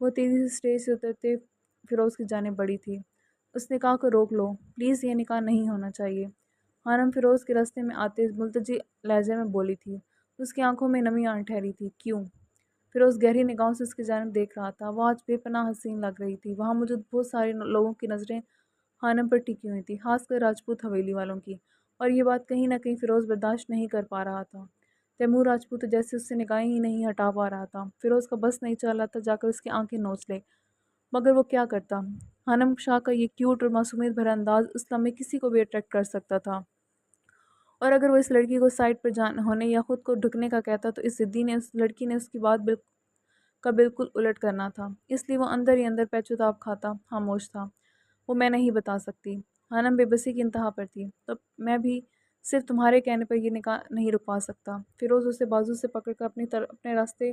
وہ تیزی سے اسٹیج سے اترتے فیروز کی جانب بڑھی تھی۔ اس نکاح کو روک لو، پلیز، یہ نکاح نہیں ہونا چاہیے۔ خانم فیروز کے راستے میں آتے ملتجی لہجے میں بولی تھی۔ اس کی آنکھوں میں نمی آن ٹھہری تھی۔ کیوں؟ فیروز گہری نگاہوں سے اس کی جانب دیکھ رہا تھا۔ وہ آج بے پناہ حسین لگ رہی تھی۔ وہاں موجود بہت سارے لوگوں کی نظریں خانم پر ٹکی ہوئی تھی، خاص کر راجپوت حویلی والوں کی، اور یہ بات کہیں نہ کہیں فیروز برداشت نہیں کر پا رہا تھا۔ تیمور راجپوت تو جیسے اس سے نگاہیں ہی نہیں ہٹا پا رہا تھا۔ فیروز کا بس نہیں چل رہا تھا جا کر اس کی آنکھیں نوچ لے، مگر وہ کیا کرتا؟ خانم شاہ کا یہ کیوٹ اور معصومیت بھرا انداز اس لمحے کسی کو بھی اٹریکٹ کر سکتا تھا، اور اگر وہ اس لڑکی کو سائڈ پر ہونے یا خود کو ڈھکنے کا کہتا تو اس ضدی نے اس لڑکی نے اس کی بات کا بالکل الٹ کرنا تھا۔ اس لیے وہ اندر ہی اندر پیچو تاب کھاتا خاموش تھا۔ وہ میں نہیں بتا سکتی۔ خانم بے بسی کی انتہا پر تھی۔ تو میں بھی صرف تمہارے کہنے پر یہ نکاح نہیں رکوا سکتا۔ فیروز اسے بازو سے پکڑ کر اپنے راستے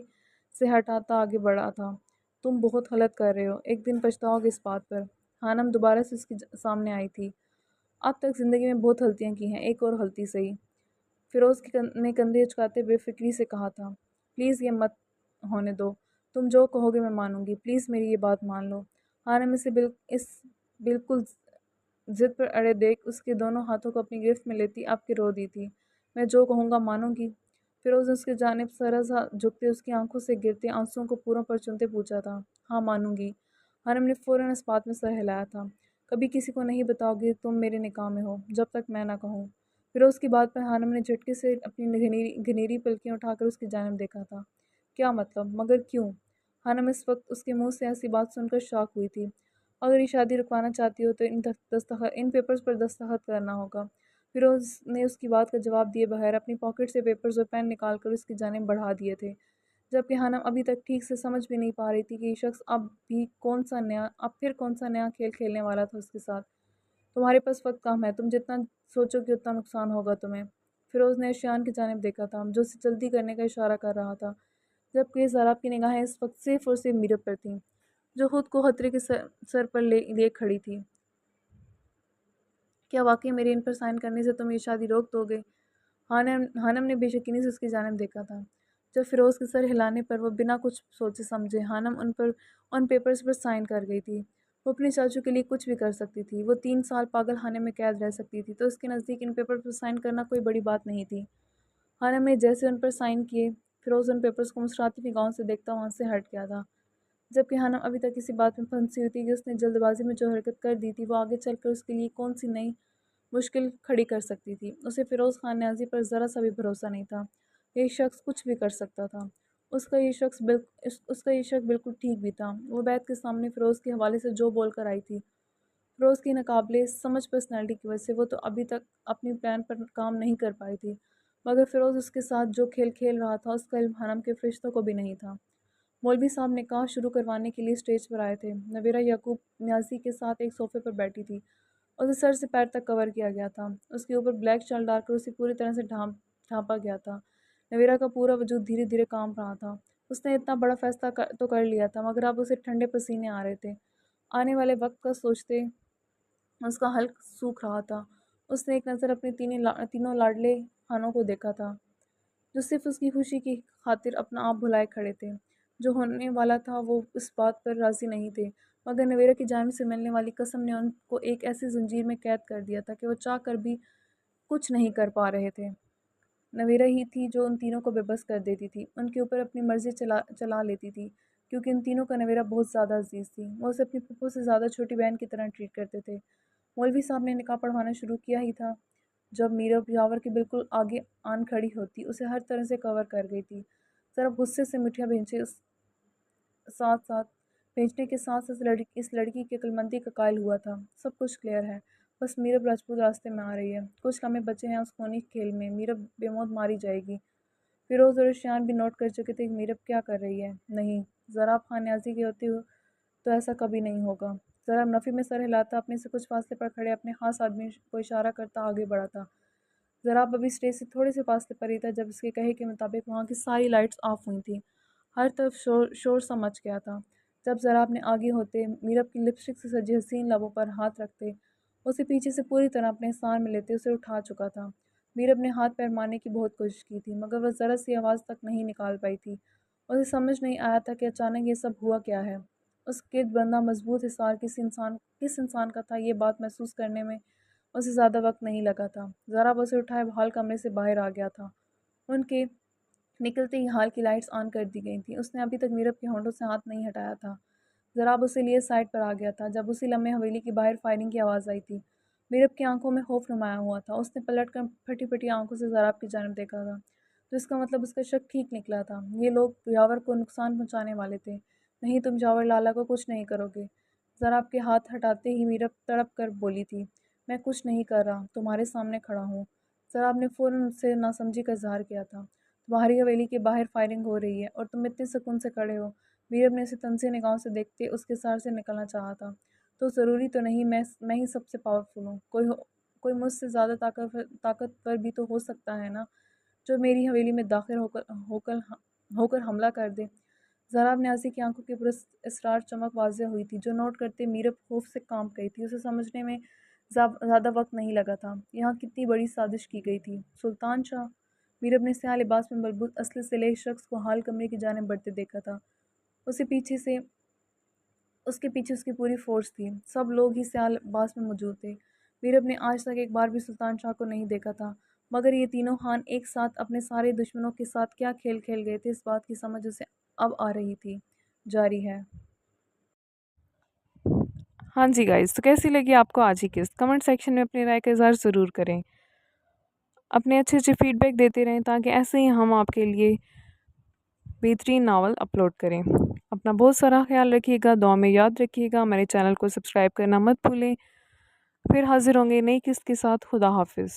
سے ہٹاتا آگے بڑھا تھا۔ تم بہت غلط کر رہے ہو، ایک دن پچھتاؤ گے اس بات پر۔ خانم دوبارہ سے اس کی سامنے آئی تھی۔ اب تک زندگی میں بہت غلطیاں کی ہیں، ایک اور غلطی صحیح۔ فیروز نے کندھے اچکاتے بے فکری سے کہا تھا۔ پلیز یہ مت ہونے دو، تم جو کہو گے میں مانوں گی، پلیز میری یہ بات مان لو۔ خانم اسے بالکل ضد پر اڑے دیکھ اس کے دونوں ہاتھوں کو اپنی گرفت میں لیتی اب کے رو دی تھی۔ میں جو کہوں گا مانوں گی؟ فیروز نے اس کی جانب سرا جھکتے اس کی آنکھوں سے گرتے آنسوؤں کو پوروں پر چنتے پوچھا تھا۔ ہاں مانوں گی۔ خانم نے فوراً اس بات میں سر ہلایا تھا۔ کبھی کسی کو نہیں بتاؤ گی تم میرے نکاح میں ہو، جب تک میں نہ کہوں۔ فیروز کی بات پر خانم نے جھٹکے سے اپنی گھنیری پلکیں اٹھا کر اس کی جانب دیکھا تھا۔ کیا مطلب؟ مگر کیوں؟ خانم اس وقت اس کے منہ سے ایسی بات سن کر شاک ہوئی تھی۔ اگر یہ شادی رکوانا چاہتی ہو تو ان پیپرز پر دستخط کرنا ہوگا۔ فیروز نے اس کی بات کا جواب دیے بغیر اپنی پاکٹ سے پیپرز اور پین نکال کر اس کی جانب بڑھا دیے تھے، جبکہ خانم ابھی تک ٹھیک سے سمجھ بھی نہیں پا رہی تھی کہ یہ شخص اب پھر کون سا نیا کھیل کھیلنے والا تھا اس کے ساتھ۔ تمہارے پاس وقت کم ہے، تم جتنا سوچو گے اتنا نقصان ہوگا تمہیں۔ فیروز نے اشیان کی جانب دیکھا تھا، جو اسے جلدی کرنے کا اشارہ کر رہا تھا، جبکہ ضراب کی نگاہیں اس وقت صرف اور صرف میرب پر تھیں، جو خود کو خطرے کے سر پر لیے کھڑی تھی۔ کیا واقعی میرے ان پر سائن کرنے سے تم یہ شادی روک دو گے؟ خانم نے بے یقینی سے اس کی جانب دیکھا تھا۔ جب فیروز کے سر ہلانے پر وہ بنا کچھ سوچے سمجھے خانم ان پیپرز پر سائن کر گئی تھی، وہ اپنے چاچو کے لیے کچھ بھی کر سکتی تھی۔ وہ 3 سال پاگل خانے میں قید رہ سکتی تھی، تو اس کے نزدیک ان پیپر پر سائن کرنا کوئی بڑی بات نہیں تھی۔ خانم نے جیسے ان پر سائن کیے، فیروز ان پیپرز کو مسکراتی نگاہوں سے دیکھتا وہاں سے ہٹ گیا تھا، جبکہ خانم ابھی تک اسی بات میں پھنسی ہوئی تھی کہ اس نے جلد بازی میں جو حرکت کر دی تھی وہ آگے چل کر اس کے لیے کون سی نئی مشکل کھڑی کر سکتی تھی۔ اسے فیروز خان نیازی پر ذرا سا بھی بھروسہ نہیں تھا۔ یہ شخص کچھ بھی کر سکتا تھا۔ اس کا یہ شک بالکل ٹھیک بھی تھا۔ وہ بیت کے سامنے فیروز کے حوالے سے جو بول کر آئی تھی، فیروز کی ناقابل سمجھ پرسنالٹی کی وجہ سے وہ تو ابھی تک اپنی پلان پر کام نہیں کر پائی تھی، مگر فیروز اس کے ساتھ جو کھیل کھیل رہا تھا اس کا علم خانم کے فرشتوں کو بھی نہیں تھا۔ مولوی صاحب نکاح شروع کروانے کے لیے اسٹیج پر آئے تھے۔ نویرہ یعقوب نیازی کے ساتھ ایک صوفے پر بیٹھی تھی۔ اسے سر سے پیر تک کور کیا گیا تھا۔ اس کے اوپر بلیک شال ڈال کر اسے پوری طرح سے ڈھانپا گیا تھا۔ نویرہ کا پورا وجود دھیرے دھیرے کانپ رہا تھا۔ اس نے اتنا بڑا فیصلہ تو کر لیا تھا، مگر اب اسے ٹھنڈے پسینے آ رہے تھے۔ آنے والے وقت کا سوچتے اس کا حلق سوکھ رہا تھا۔ اس نے ایک نظر اپنے تینوں لاڈلے خانوں کو دیکھا تھا، جو صرف اس کی خوشی کی خاطر اپنا آپ بھلائے کھڑے تھے۔ جو ہونے والا تھا وہ اس بات پر راضی نہیں تھے، مگر نویرہ کی جانب سے ملنے والی قسم نے ان کو ایک ایسی زنجیر میں قید کر دیا تھا کہ وہ چاہ کر بھی کچھ نہیں کر پا رہے تھے۔ نویرہ ہی تھی جو ان تینوں کو بے بس کر دیتی تھی، ان کے اوپر اپنی مرضی چلا لیتی تھی، کیونکہ ان تینوں کا نویرہ بہت زیادہ عزیز تھی۔ وہ اسے اپنی پھپھو سے زیادہ چھوٹی بہن کی طرح ٹریٹ کرتے تھے۔ مولوی صاحب نے نکاح پڑھوانا شروع کیا ہی تھا جب میرب یاور کے بالکل آگے آن کھڑی ہوتی اسے ہر طرح سے کور کر گئی تھی۔ ذرا غصے سے مٹھیاں بھیجنے کے ساتھ اس لڑکی کی عقلمندی کا قائل ہوا تھا۔ سب کچھ کلیئر ہے، بس میرب راجپوت راستے میں آ رہی ہے، کچھ لمحے بچے ہیں اس خونی کھیل میں، میرب بے موت ماری جائے گی۔ فیروز اور اشیان بھی نوٹ کر چکے تھے کہ میرب کیا کر رہی ہے۔ نہیں، ضراب خان نیازی کے ہوتے تو ایسا کبھی نہیں ہوگا۔ ضراب نفی میں سر ہلاتا اپنے سے کچھ فاصلے پر کھڑے اپنے خاص آدمی کو اشارہ کرتا آگے بڑھا تھا۔ ضراب ابھی اسٹیج سے تھوڑے سے فاصلے پر ہی تھا جب اس کے کہے کے مطابق وہاں کی ساری لائٹس آف ہوئی تھیں۔ ہر طرف شور سا مچ گیا تھا۔ جب ضراب نے آگے ہوتے میرب کی لپسٹک سے سجی حسین لبوں پر ہاتھ رکھتے اسے پیچھے سے پوری طرح اپنے سان میں لیتے اسے اٹھا چکا تھا۔ میرب نے ہاتھ پیر مارنے کی بہت کوشش کی تھی، مگر وہ ذرا سی آواز تک نہیں نکال پائی تھی۔ اسے سمجھ نہیں آیا تھا کہ اچانک یہ سب ہوا کیا ہے۔ اس گرد بندہ مضبوط حصار کس انسان کا تھا، یہ بات محسوس کرنے میں اسے زیادہ وقت نہیں لگا تھا۔ ذرا اسے اٹھائے ہال کمرے سے باہر آ گیا تھا۔ ان کے نکلتے ہی ہال کی لائٹس آن کر دی گئی تھیں۔ اس نے ابھی تک میرب کے ہونٹوں سے ہاتھ نہیں ہٹایا تھا۔ ضراب اسے لیے سائڈ پر آ گیا تھا جب اسی لمحے حویلی کی باہر فائرنگ کی آواز آئی تھی۔ میرب کی آنکھوں میں خوف نمایاں ہوا تھا۔ اس نے پلٹ کر پھٹی پھٹی آنکھوں سے ضراب کی جانب دیکھا تھا، تو اس کا مطلب اس کا شک ٹھیک نکلا تھا۔ یہ لوگ بجاور کو نقصان پہنچانے والے تھے۔ نہیں، تم جاور لالا کو کچھ نہیں کرو گے۔ ضراب کے ہاتھ ہٹاتے ہی میرب تڑپ کر بولی تھی، میں کچھ نہیں کر رہا، تمہارے سامنے کھڑا ہوں۔ ضراب نے فوراً اس سے ناسمجھی کا اظہار کیا تھا۔ تمہاری حویلی کے باہر فائرنگ ہو رہی ہے اور تم اتنے سکون سے کھڑے ہو۔ میرب نے اسے تنزیہ نگاہوں سے دیکھتے اس کے سر سے نکلنا چاہا تھا۔ تو ضروری تو نہیں میں ہی سب سے پاورفل ہوں؟ کوئی مجھ سے زیادہ طاقتور بھی تو ہو سکتا ہے نا، جو میری حویلی میں داخل ہو کر حملہ کر دے۔ ضراب نیازی کی آنکھوں کی پر اسرار چمک واضح ہوئی تھی، جو نوٹ کرتے میرب خوف سے کانپ گئی تھی۔ اسے سمجھنے میں زیادہ وقت نہیں لگا تھا یہاں کتنی بڑی سازش کی گئی تھی۔ سلطان شاہ؟ میرب نے سیاہ لباس میں مربوط اسلحے سے لیس شخص کو ہال کمرے کی جانب بڑھتے دیکھا تھا۔ اس کے پیچھے اس کی پوری فورس تھی۔ سب لوگ ہی سیاہ لباس میں موجود تھے۔ میرب نے آج تک ایک بار بھی سلطان شاہ کو نہیں دیکھا تھا، مگر یہ تینوں خان ایک ساتھ اپنے سارے دشمنوں کے ساتھ کیا کھیل کھیل گئے تھے، اس بات کی سمجھ اسے اب آ رہی تھی۔ جاری ہے۔ ہاں جی گائز، تو کیسی لگی آپ کو آج کی قسط؟ کمنٹ سیکشن میں اپنی رائے کا اظہار ضرور کریں۔ اپنے اچھے فیڈ بیک دیتے رہیں تاکہ ایسے ہی ہم آپ کے لیے بہترین ناول اپلوڈ کریں۔ اپنا بہت سارا خیال رکھیے گا، دعا میں یاد رکھیے گا، ہمارے چینل کو سبسکرائب کرنا مت بھولیں۔ پھر حاضر ہوں گے نئی قسط کے ساتھ۔ خدا حافظ۔